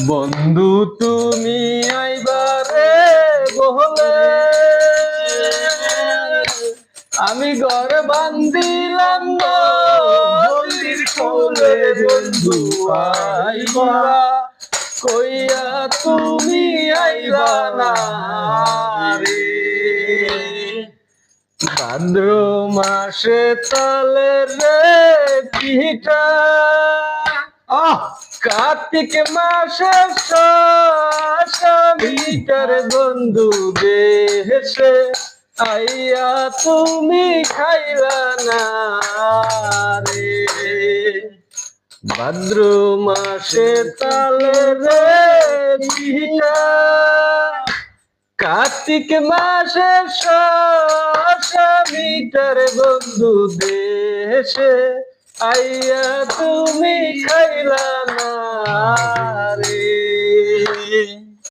বন্ধু তুমি আইবারে বহলে আমি ঘর বান্দিলাম নদীর কোলে বন্ধু আইবা কইয়া তুমি আইবা না রে ভাদ্র মাসে তালে রে পিঠা কার্তিক মাসে মিটার বন্ধু দেশে আইয়া তুমি খাইলা না রে ভাদ্র মাসে তালে রে পিঠা কার্তিক মাসে মিটার বন্ধু দেশে আইয়া তুমি খাইলা না রে